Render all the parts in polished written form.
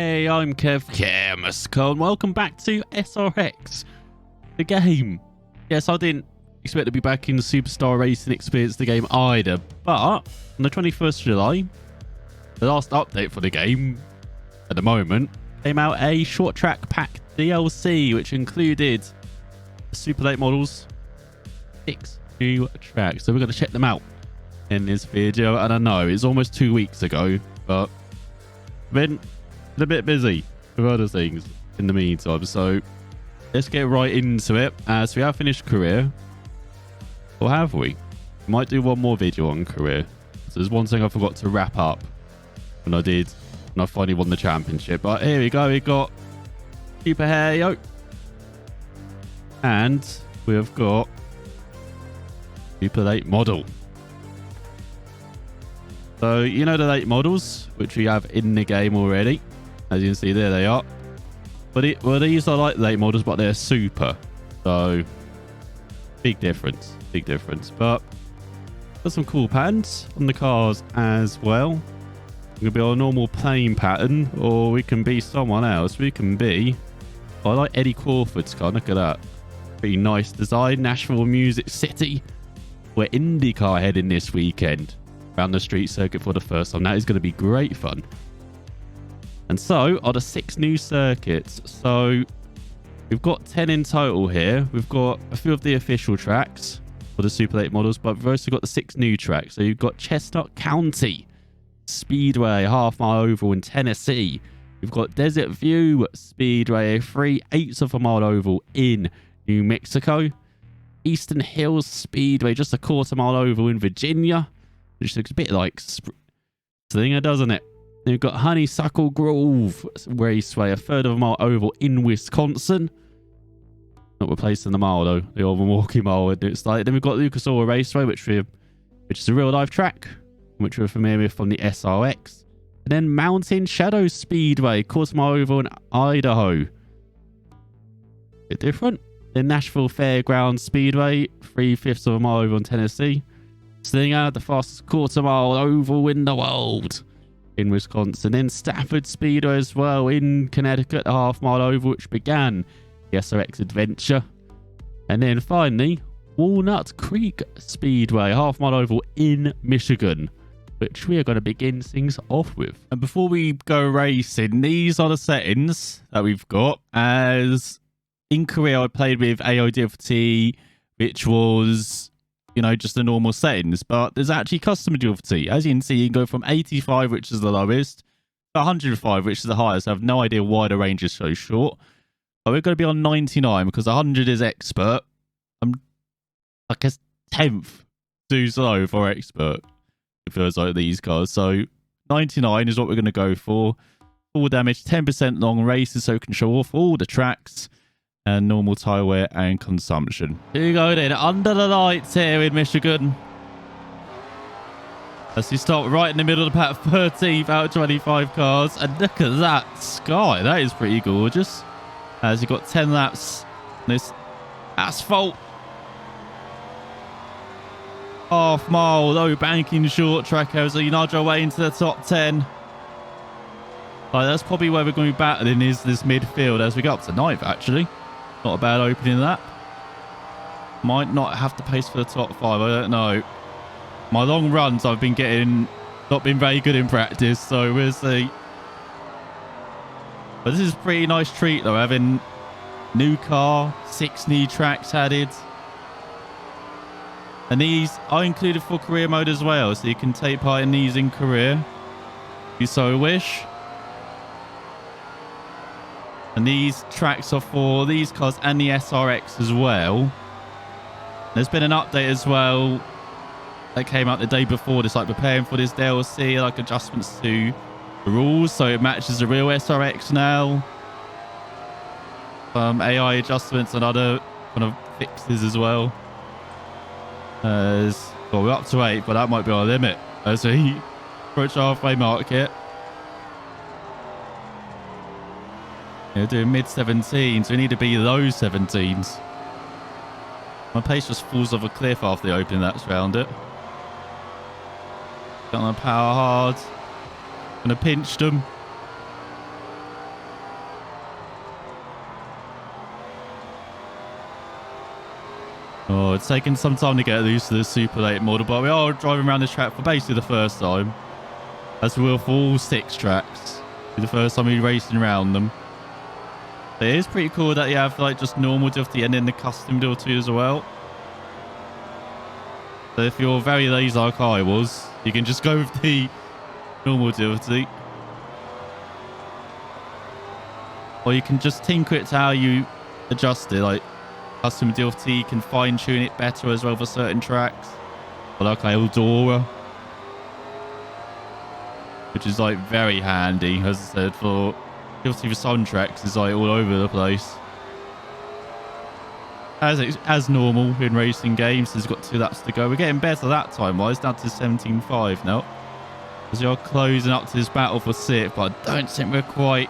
Hey, I'm Kev Chemsco, and welcome back to SRX, the game. Yes, I didn't expect to be back in the Superstar Racing Experience, the game either, but on the 21st of July, the last update for the game, at the moment, came out a short track pack DLC, which included the Super Late models, 6 new tracks. So we're going to check them out in this video. And I know it's almost 2 weeks ago, but been a bit busy with other things in the meantime, so let's get right into it. As we have finished career, or have we? Might do one more video on career. So there's one thing I forgot to wrap up when I finally won the championship. But here we go, we got Super Hair, and we've got Super Late model. So, you know the late models, which we have in the game already. As you can see, there they are. But these are like late models, but they're super. So, big difference. Big difference. But, got some cool patterns on the cars as well. We can be our normal plain pattern, or we can be someone else. We can be... I like Eddie Crawford's car. Look at that. Pretty nice design. Nashville Music City. We're IndyCar heading this weekend around the street circuit for the first time. That is going to be great fun. And so are the 6 new circuits. So we've got 10 in total here. We've got a few of the official tracks for the Super Late models, but we've also got the 6 new tracks. So you've got Chestnut County Speedway, half-mile oval in Tennessee. We've got Desert View Speedway, 3/8 of a mile oval in New Mexico. Eastern Hills Speedway, just a quarter-mile oval in Virginia, which looks a bit like Slinger, doesn't it? Then we've got Honeysuckle Grove Raceway, 1/3 of a mile oval in Wisconsin. Not replacing the mile though, the old Milwaukee mile. It's like, then we've got Lucas Oil Raceway, which is a real life track, which we're familiar with from the SRX. And then Mountain Shadow Speedway, quarter-mile oval in Idaho. Bit different. Then Nashville Fairgrounds Speedway, 3/5 of a mile oval in Tennessee. Slinger, the fastest quarter-mile oval in the world in Wisconsin. Then Stafford Speedway as well in Connecticut, a half-mile oval, which began the SRX adventure. And then finally, Walnut Creek Speedway, half-mile oval in Michigan, which we are going to begin things off with. And before we go racing, these are the settings that we've got. As in career, I played with AO which was, you know, just the normal settings, but there's actually custom difficulty. As you can see, you can go from 85, which is the lowest, to 105, which is the highest. I have no idea why the range is so short. But we're going to be on 99 because 100 is expert. I'm, I guess, 10th too slow for expert. It feels like these cars. So 99 is what we're going to go for. Full damage, 10% long races, so we can show off all the tracks and normal tyre wear and consumption. Here you go then, under the lights here in Michigan. As you start right in the middle of the pack, 13th out of 25 cars. And look at that sky, that is pretty gorgeous. As you've got 10 laps on this asphalt. Half mile, low banking short track here, so you nudge our way into the top 10. Like, that's probably where we're going to be battling, is this midfield as we go up to 9th actually. Not a bad opening lap. Might not have to pace for the top 5, I don't know. My long runs I've been getting not been very good in practice, so we'll see. But this is a pretty nice treat though, having new car, 6 new tracks added. And these are included for career mode as well, so you can take part in these in career if you so wish. And these tracks are for these cars and the SRX as well. There's been an update as well that came out the day before this, like preparing for this DLC, like adjustments to the rules, so it matches the real SRX now. AI adjustments and other kind of fixes as well. Well, we're up to 8, but that might be our limit as we approach the halfway mark here. Yeah, doing mid-17s. We need to be low 17s. My pace just falls off a cliff after the opening laps round it. Gonna power hard. Gonna pinch them. Oh, it's taken some time to get used to the super late model, but we are driving around this track for basically the first time. As we will for all 6 tracks. For the first time we're racing around them. But it is pretty cool that you have like just normal difficulty and then the custom difficulty as well. So if you're very lazy like I was, you can just go with the normal difficulty. Or you can just tinker it to how you adjust it, like custom difficulty, you can fine tune it better as well for certain tracks. Or like Eldora, which is like very handy, as I said, for difficulty for some tracks is like all over the place. As normal in racing games, there's got 2 laps to go. We're getting better that time wise, down to 17.5 now. As you're closing up to this battle for 6th, but I don't think we're quite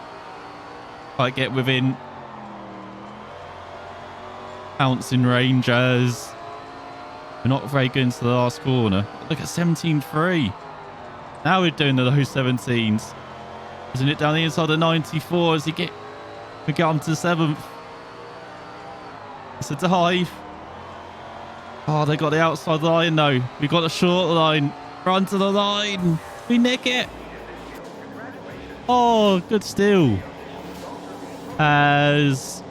get within pouncing range, as we're not very good into the last corner. Look at 17.3. Now we're doing the low 17s. Isn't it down the inside of 94 as we get on to 7th? It's a dive. Oh, they got the outside line though. We got the short line. Front of the line. We nick it. Oh, good steal. As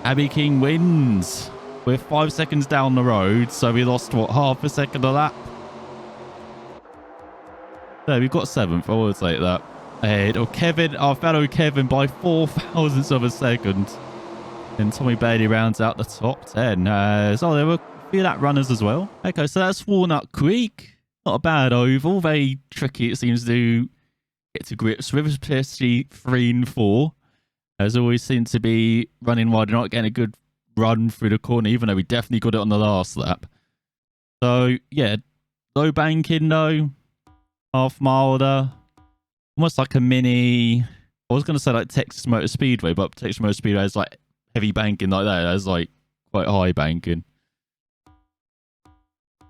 Abby King wins. We're 5 seconds down the road, so we lost, what, half a second of that? There, we've got 7th. I will take that. Ahead of Kevin, our fellow Kevin, by 4 thousandths of a second. And Tommy Bailey rounds out the top 10. So there were a few lap runners as well. Okay, so that's Walnut Creek. Not a bad oval. Very tricky, it seems, to get to grips with, especially 3 and 4. As always seem to be running wide, not getting a good run through the corner, even though we definitely got it on the last lap. So, yeah, low banking though. Half milder. Almost like a mini... I was going to say like Texas Motor Speedway, but Texas Motor Speedway is like heavy banking like that. That's like quite high banking.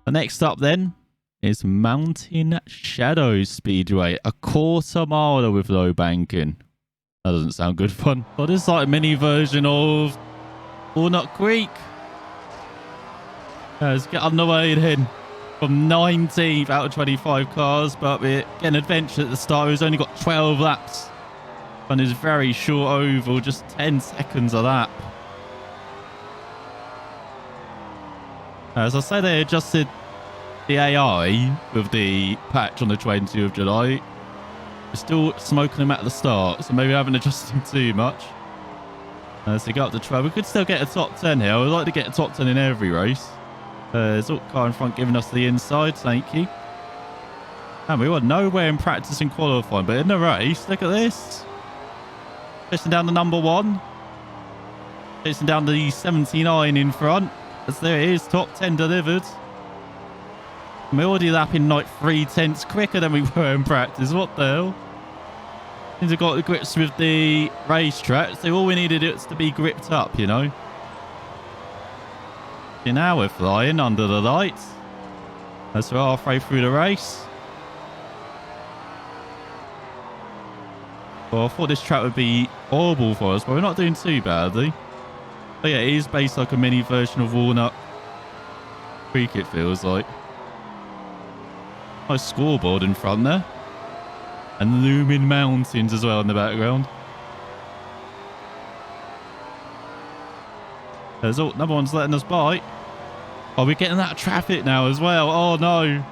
The next up then is Mountain Shadows Speedway. A quarter miler with low banking. That doesn't sound good fun. But it's like a mini version of Walnut Creek. Let's get underway then. From 19th out of 25 cars, but we're getting adventure at the start. We've only got 12 laps. And it's very short oval, just 10 seconds a lap. As I say, they adjusted the AI with the patch on the 20th of July. We're still smoking them at the start, so maybe I haven't adjusted them too much. As we go up to 12, we could still get a top 10 here. I would like to get a top 10 in every race. There's a car in front giving us the inside, thank you. And we were nowhere in practice and qualifying, but in the race, look at this. Chasing down the number 1. Chasing down the 79 in front. As there it is, top 10 delivered. We're already lapping like 3/10 quicker than we were in practice. What the hell? Seems we got the grips with the racetrack, so all we needed is to be gripped up, you know. So now we're flying under the lights. As we're halfway through the race. Well, I thought this track would be horrible for us, but we're not doing too badly. But yeah, it is based like a mini version of Walnut Creek, it feels like. Nice scoreboard in front there. And looming mountains as well in the background. There's another one's letting us by. Oh, we're getting that traffic now as well. Oh no.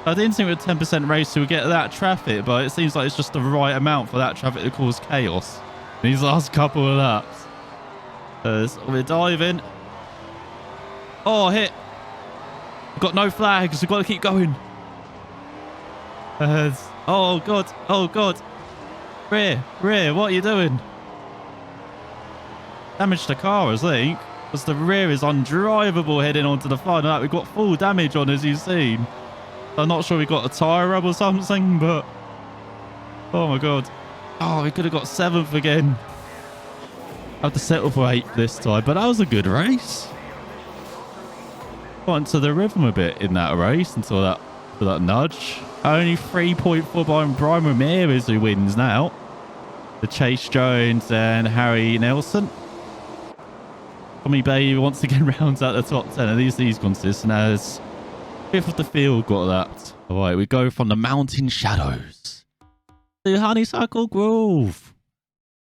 I didn't think with a 10% race we would get that traffic, but it seems like it's just the right amount for that traffic to cause chaos in these last couple of laps. So we're diving. Oh, hit. We've got no flags. We've got to keep going. Oh, God. Oh, God. Rear. What are you doing? Damaged the car, I think. Because the rear is undrivable heading onto the final lap. We've got full damage on, as you've seen. I'm not sure we got a tyre rub or something, but... Oh, my God. Oh, we could have got 7th again. I have to settle for 8th this time, but that was a good race. Got into the rhythm a bit in that race until that nudge. Only 3.4 behind Brian Ramirez, who wins now. The Chase Jones and Harry Nelson. Tommy Bay once again rounds out the top 10. At least he's consistent as 5th of the field got that. All right, we go from the mountain shadows to Honeysuckle Grove.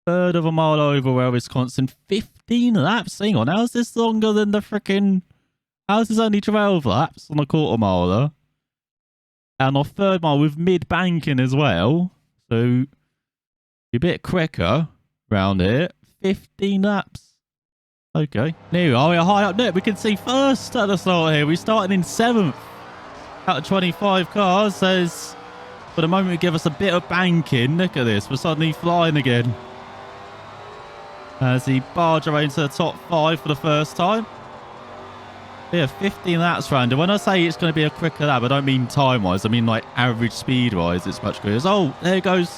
3rd of a mile over where Wisconsin. 15 laps. Hang on, how's this longer than the freaking... How's this only 12 laps on a quarter miler? And our 3rd mile with mid-banking as well. So, a bit quicker round here. 15 laps. Okay. There we are. We're high up there. We can see first at the start here. We started in 7th out of 25 cars. Says, for the moment, it give us a bit of banking. Look at this. We're suddenly flying again. As he barge away into the top 5 for the first time. Yeah, 15 laps round. And when I say it's going to be a quicker lap, I don't mean time-wise. I mean, like, average speed-wise, it's much quicker. Oh, there goes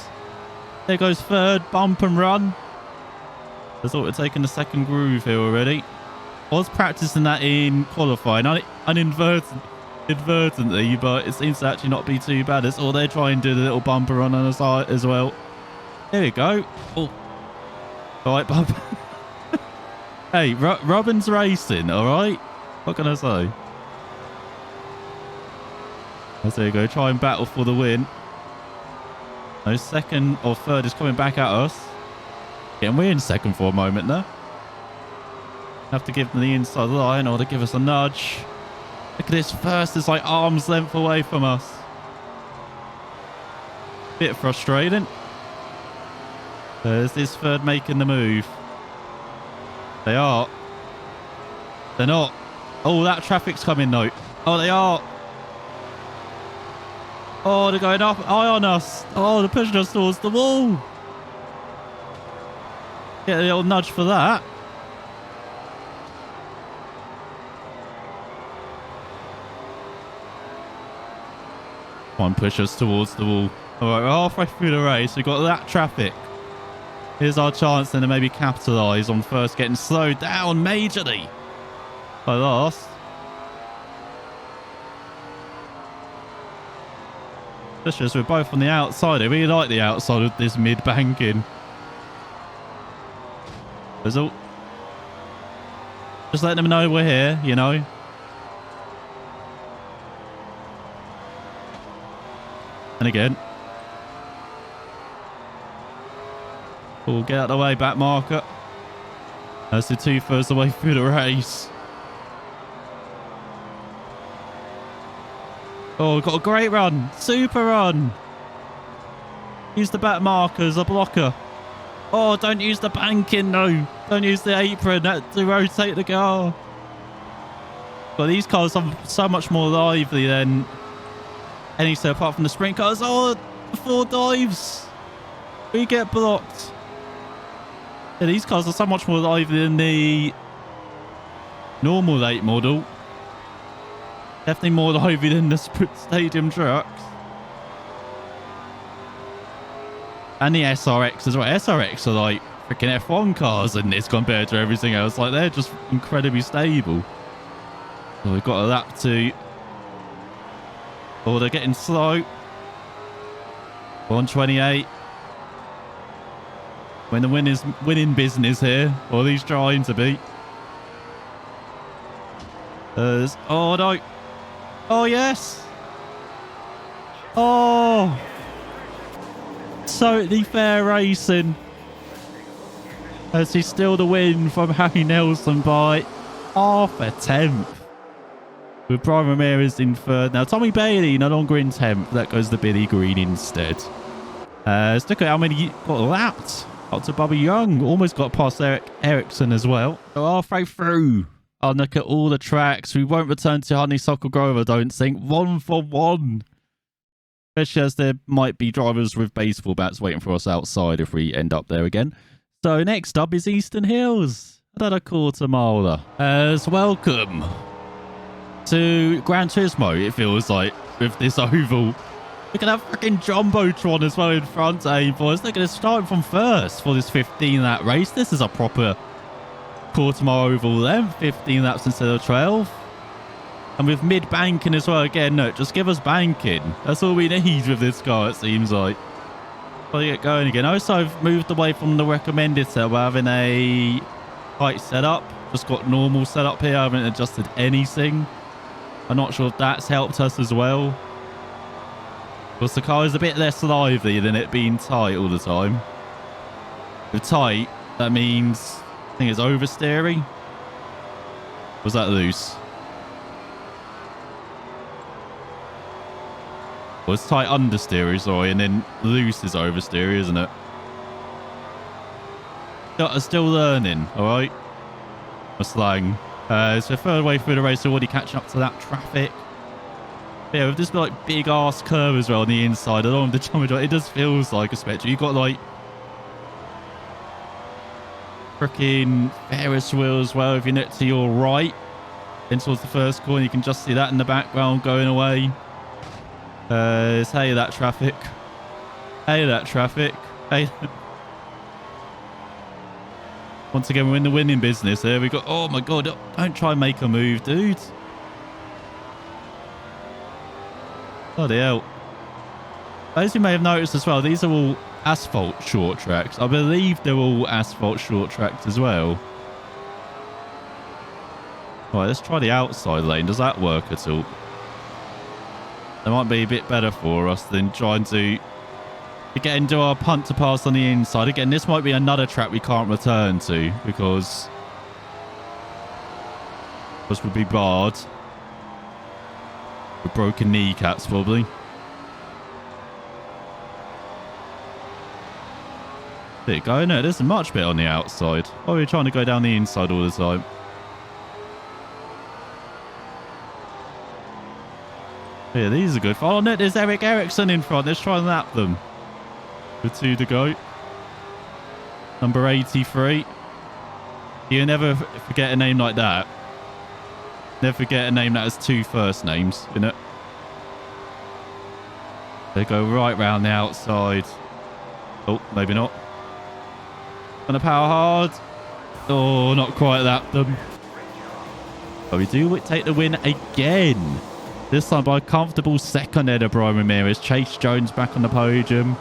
3rd. Bump and run. I thought we're taking the 2nd groove here already. I was practicing that in qualifying, inadvertently, but it seems to actually not be too bad. It's all they try and do the little bumper run on the side as well. There we go. Oh, all right, bump. Hey, Robin's racing, all right? What can I say? There you go. Try and battle for the win. No, 2nd or 3rd is coming back at us. And we're in 2nd for a moment now. Have to give them the inside line or to give us a nudge. Look at this. 1st is like arm's length away from us. Bit frustrating. There's this 3rd making the move. They are. They're not. Oh, that traffic's coming though. Oh, they are. Oh, they're going up high on us. Oh, they're pushing us towards the wall. Get a little nudge for that. One push us towards the wall. All right, we're halfway through the race. We've got that traffic. Here's our chance then to maybe capitalise on 1st getting slowed down majorly by last. Especially as we're both on the outside. I really like the outside of this mid-banking. Result. Just letting them know we're here, you know. And again. Oh, get out of the way, back marker. That's the 2/3 away through the race. Oh, we've got a great run. Super run. Use the back marker as a blocker. Oh, don't use the banking, no. Don't use the apron to rotate the car. But these cars are so much more lively than any, so apart from the sprint cars. Oh, 4 dives. We get blocked. Yeah, these cars are so much more lively than the normal late model. Definitely more lively than the stadium trucks. And the SRX as well. SRX are like freaking F1 cars in this compared to everything else. Like, they're just incredibly stable. So we've got a lap 2. Oh, they're getting slow. 128. When the winning business here. Or at least trying to be. Oh, no. Oh, yes. Oh. Totally fair racing. As he still the win from Harry Nelson by half a tenth. With Brian Ramirez in 3rd. Now, Tommy Bailey no longer in 10th. That goes to Billy Green instead. Let's look at how many got lapped. Up to Bobby Young. Almost got past Eric Erickson as well. So halfway through. I'll look at all the tracks. We won't return to Honeysuckle Grove, I don't think. 1 for 1. Especially as there might be drivers with baseball bats waiting for us outside if we end up there again. So next up is Eastern Hills. Another quarter miler. As welcome to Gran Turismo, it feels like, with this oval. Look at that freaking Jumbotron as well in front, boys. Look at us starting from 1st for this 15-lap race. This is a proper quarter mile oval length. 15 laps instead of 12. And with mid-banking as well, again, no, just give us banking. That's all we need with this car, it seems like. I'll get going again. Also, I've moved away from the recommended setup. We're having a height setup. just got normal setup here. I haven't adjusted anything. I'm not sure if that's helped us as well. Because the car is a bit less lively than it being tight all the time. With tight, that means I think it's oversteering. Was that loose? Well, it's tight understeer, sorry, and then loose is oversteer, isn't it? Still learning, alright? My slang. So third way through the race, already catching up to that traffic. Yeah, with this like big ass curve as well on the inside, along the jump, it just feels like a spectrum. You've got like freaking Ferris wheel as well. If you look to your right, then towards the first corner, you can just see that in the background going away. Hey, that traffic. Hey, that traffic. Hey. Once again, we're in the winning business here. We got, oh my god, don't try and make a move, dude. Bloody hell. As you may have noticed as well, these are all asphalt short tracks. I believe they're all asphalt short tracks as well. Right, let's try the outside lane. Does that work at all? That might be a bit better for us than trying to get into our punt to pass on the inside. Again, this might be another track we can't return to because this would be barred with broken kneecaps probably. There you go. No, there's a much better on the outside. Why are we trying to go down the inside all the time? Yeah, these are good. Oh, no, there's Eric Ericsson in front. Let's try and lap them. With 2 to go. Number 83. You never forget a name like that. Never forget a name that has 2 first names in it. They go right round the outside. Oh, maybe not. Gonna power hard. Oh, not quite lapped them. But we do take the win again. This time by a comfortable second header, Brian Ramirez. Chase Jones back on the podium.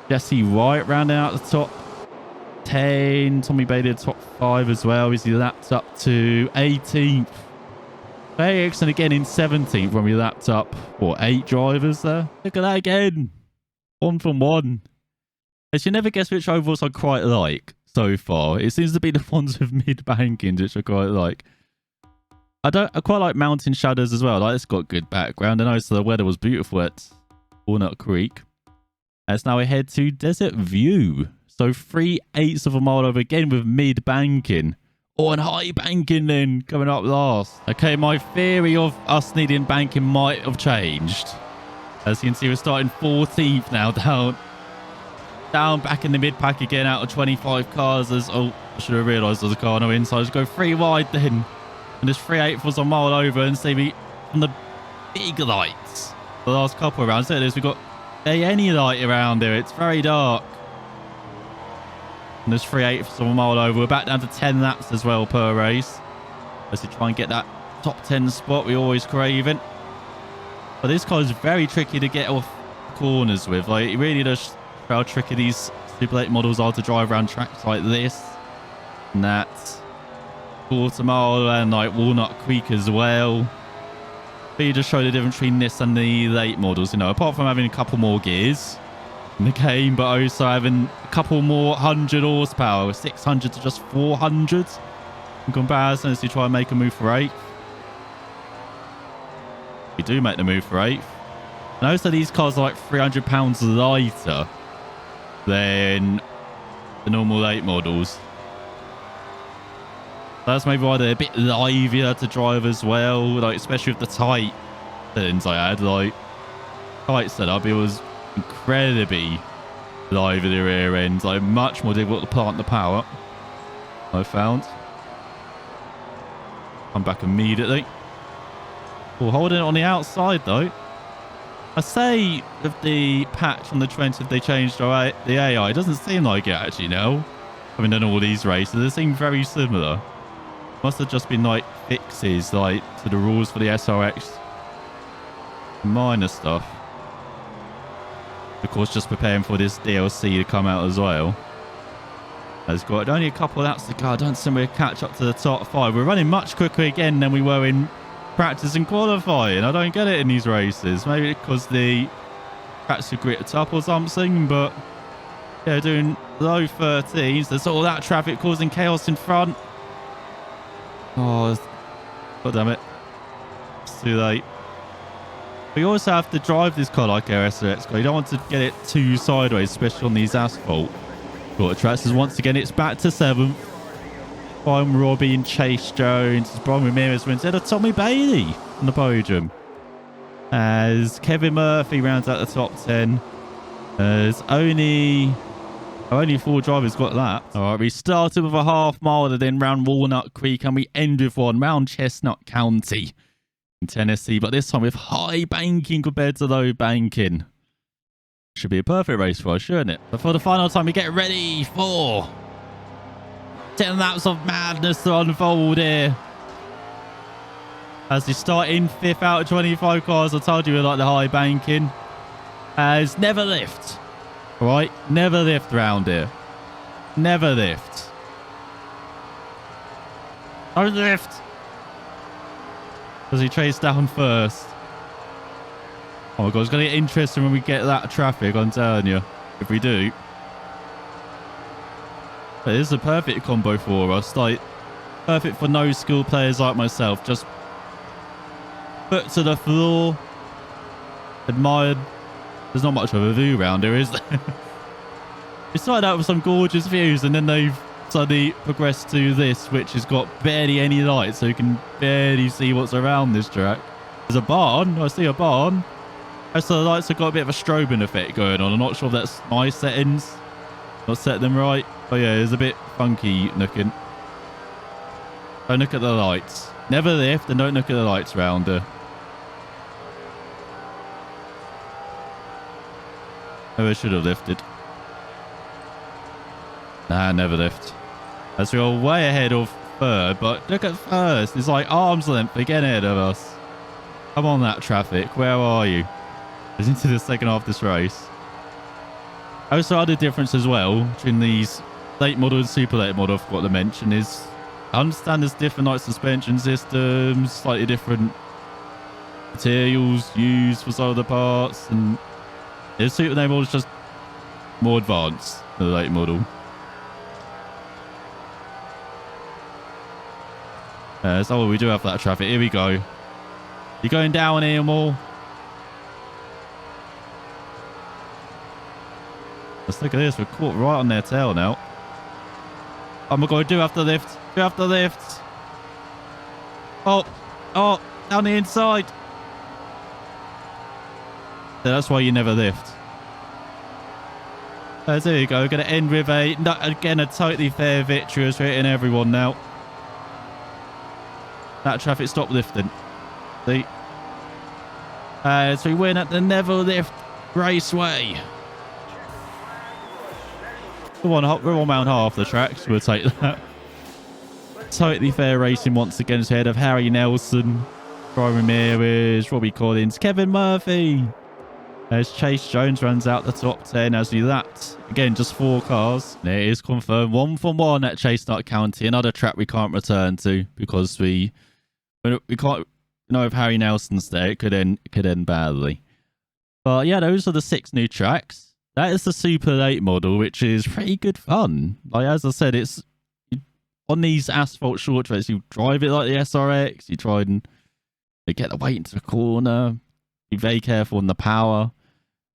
Jesse Wright rounding out the top 10. Tommy Bailey top 5 as well. He's lapped up to 18th. Ericsson again in 17th when we lapped up, what, 8 drivers there? Look at that again. 1 from 1. As you never guess which ovals I quite like so far. It seems to be the ones with mid-bankings, which I quite like. I quite like Mountain Shadows as well. Like, it's got good background. And also the weather was beautiful at Walnut Creek. As now we head to Desert View. So 3/8 of a mile over again with mid-banking. Oh, and high banking then coming up last. Okay, my theory of us needing banking might have changed. As you can see, we're starting 14th now down back in the mid-pack again out of 25 cars. I should have realised there's a car no inside. Let's go 3 wide then. And this 3/8 was a mile over and see me on the big lights. The last couple of rounds. There it is. We've got any light around here. It's very dark. And this 3/8 of a mile over. We're back down to 10 laps as well per race. As we try and get that top 10 spot we always craving. But this car is very tricky to get off corners with. Like, it really does show how tricky these Super Late models are to drive around tracks like this. And that. Quarter mile and like Walnut Creek as well. But you just show the difference between this and the late models, you know, apart from having a couple more gears in the game, but also having a couple more 100 horsepower, 600 to just 400 in comparison as you try and make a move for 8th. We do make the move for 8th. And also these cars are like 300 pounds lighter than the normal late models. That's maybe why they're a bit livelier to drive as well, like especially with the tight settings I had. Like tight setup, it was incredibly lively the rear end, like much more difficult to plant the power. I found. Come back immediately. Well, holding it on the outside though. I say with the patch on the 20th they changed the AI, it doesn't seem like it actually now. Having done all these races, they seem very similar. Must have just been like fixes like to the rules for the SRX. Minor stuff. Of course, just preparing for this DLC to come out as well. Has got only a couple of laps to go. I don't think we'll catch up to the top 5. We're running much quicker again than we were in practice and qualifying. I don't get it in these races. Maybe because the tracks are gripped up or something, but yeah, doing low 13s. There's all that traffic causing chaos in front. Oh, God damn it. It's too late. We also have to drive this car like our SRX car. You don't want to get it too sideways, especially on these asphalt short tracks. As once again, it's back to 7th. Brian Robbie and Chase Jones. Brian Ramirez wins ahead of Tommy Bailey on the podium. As Kevin Murphy rounds out the top 10. There's only 4 drivers got that. All right, we started with a half mile and then round Walnut Creek, and we end with one round Chestnut County in Tennessee, but this time with high banking compared to low banking. Should be a perfect race for us, shouldn't it? But for the final time, we get ready for 10 laps of madness to unfold here. As we start in 5th out of 25 cars. I told you we like the high banking. As never lift. All right, never lift round here. Never lift. Don't lift. As he chased down first. Oh my God, it's going to get interesting when we get that traffic, I'm telling you. If we do. But this is a perfect combo for us. Like, perfect for no skill players like myself. Just foot to the floor. Admired. There's not much of a view around here, is there? We started out with some gorgeous views, and then they've suddenly progressed to this, which has got barely any light, so you can barely see what's around this track. There's a barn. I see a barn. So the lights have got a bit of a strobing effect going on. I'm not sure if that's my settings. Not set them right. But yeah, it's a bit funky looking. Don't look at the lights. Never lift and don't look at the lights round her. Oh, I should have lifted. Nah, never lift. As we're way ahead of 3rd, but look at 1st. It's like arm's length again ahead of us. Come on, that traffic. Where are you? It's into the second half of this race. Also, other difference as well between these late model and super late model, I forgot to mention, is I understand there's different like suspension systems, slightly different materials used for some of the parts, and the super late model is just more advanced than the late model. So we do have that traffic. Here we go. You're going down here more. Let's look at this. We're caught right on their tail now. Oh my God, do have to lift. Do have to lift. Oh, down the inside. So that's why you never lift. There you go. Going to end with a totally fair victory as we're hitting everyone now. That traffic stopped lifting. See? So we win at the Never Lift Raceway. We're on round half the track, so we'll take that. Totally fair racing once again, ahead of Harry Nelson, Brian Ramirez, Robbie Collins, Kevin Murphy. As Chase Jones runs out the top 10 as we lapped. Again, just 4 cars. And it is confirmed 1 for 1 at Chestnut County. Another track we can't return to because we can't know if Harry Nelson's there. It could end badly. But yeah, those are the 6 new tracks. That is the Super 8 model, which is pretty good fun. Like, as I said, it's on these asphalt short tracks, you drive it like the SRX, you try and get the weight into the corner, be very careful on the power,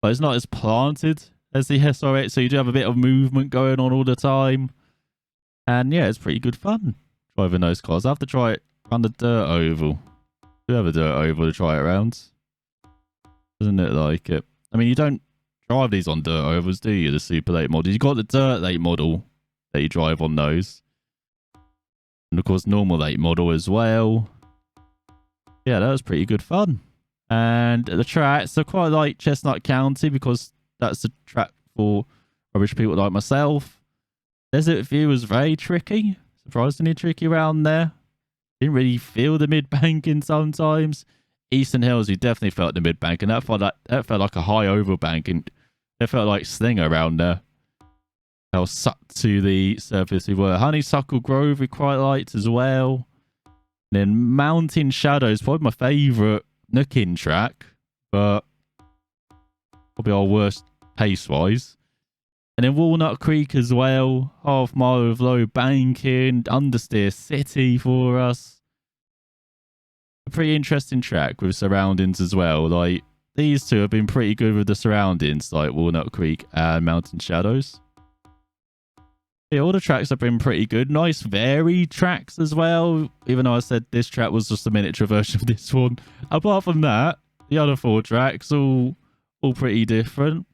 but it's not as planted as the SRX, so you do have a bit of movement going on all the time. And yeah, it's pretty good fun driving those cars. I have to try it around the dirt oval. I do have a dirt oval to try it around. Doesn't it like it? I mean, you don't drive these on dirt ovals, do you? The Super Late model. You got the dirt late model that you drive on those, and of course normal late model as well. Yeah, that was pretty good fun. And the tracks are quite like Chestnut County because that's the track for rubbish people like myself. Desert View was very tricky, surprisingly tricky around there. Didn't really feel the mid banking sometimes. Eastern Hills, you definitely felt the mid bank, and that felt like a high over bank, and it felt like Slinger around there. how sucked to the surface we were. Honeysuckle Grove we quite liked as well. And then Mountain Shadows, probably my favourite nooking track, but probably our worst pace-wise. And then Walnut Creek as well, half mile of low banking, understeer city for us. A pretty interesting track with surroundings as well. Like, these two have been pretty good with the surroundings, like Walnut Creek and Mountain Shadows. Yeah, all the tracks have been pretty good. Nice varied tracks as well, even though I said this track was just a miniature version of this one. Apart from that, the other 4 tracks all pretty different.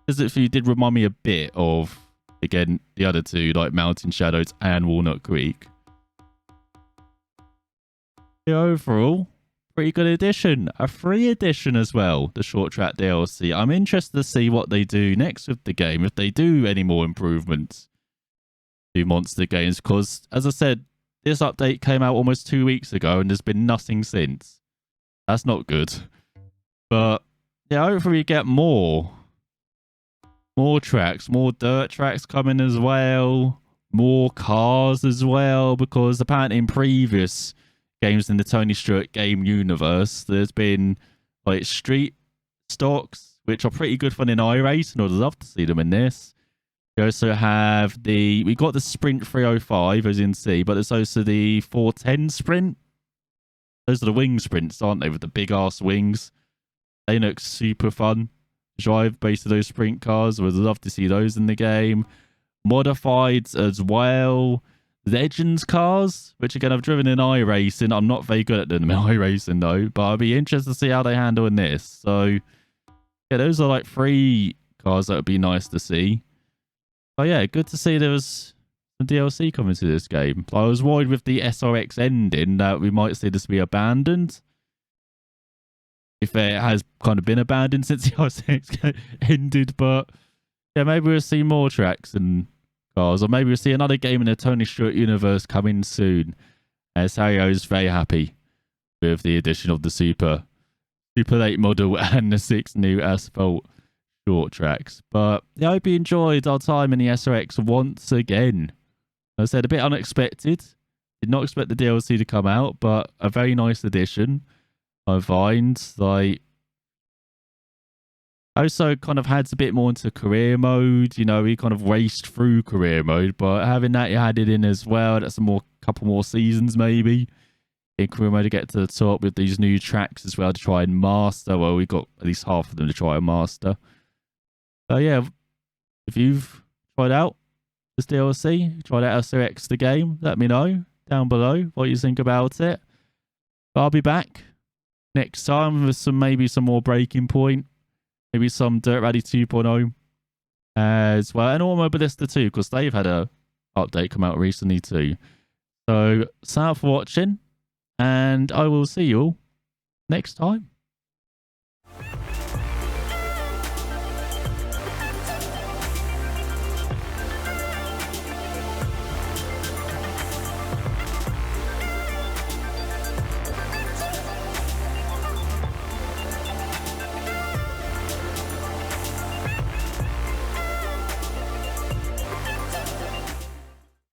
As if you did remind me a bit of, again, the other 2, like Mountain Shadows and Walnut Creek. The overall, pretty good addition. A free addition as well, the short track DLC. I'm interested to see what they do next with the game, if they do any more improvements to monster games, because, as I said, this update came out almost 2 weeks ago and there's been nothing since. That's not good. But, yeah, hopefully we get more tracks, more dirt tracks coming as well, more cars as well, because apparently in previous games in the Tony Stewart game universe, there's been like street stocks, which are pretty good fun in iRace, and I'd love to see them in this. We also have we got the Sprint 305, as you can see, but there's also the 410 Sprint. Those are the wing sprints, aren't they, with the big ass wings? They look super fun. Drive based on those sprint cars. Would love to see those in the game. Modifieds as well. Legends cars, which again I've driven in iRacing. I'm not very good at them in iRacing though, but I'd be interested to see how they handle in this. So yeah, those are like 3 cars that would be nice to see. But yeah, good to see there was some DLC coming to this game. I was worried with the SRX ending that we might see this be abandoned. If it has kind of been abandoned since the SRX ended, but yeah, maybe we'll see more tracks and cars, or maybe we'll see another game in the Tony Stewart universe coming soon. Sario is very happy with the addition of the Super Late model and the 6 new Asphalt short tracks. But yeah, I hope you enjoyed our time in the SRX once again. As I said, a bit unexpected. Did not expect the DLC to come out, but a very nice addition. I find, like, I also kind of had a bit more into career mode. You know, we kind of raced through career mode, but having that you had it in as well, that's a couple more seasons maybe in career mode to get to the top with these new tracks as well to try and master. Well, we got at least half of them to try and master. So yeah, if you've tried out this DLC, tried out SRX the game, let me know down below what you think about it. But I'll be back next time with maybe some more Breaking Point, maybe some Dirt Rally 2.0 as well, and Automobilista too, because they've had a update come out recently too. So, thanks for watching, and I will see you all next time.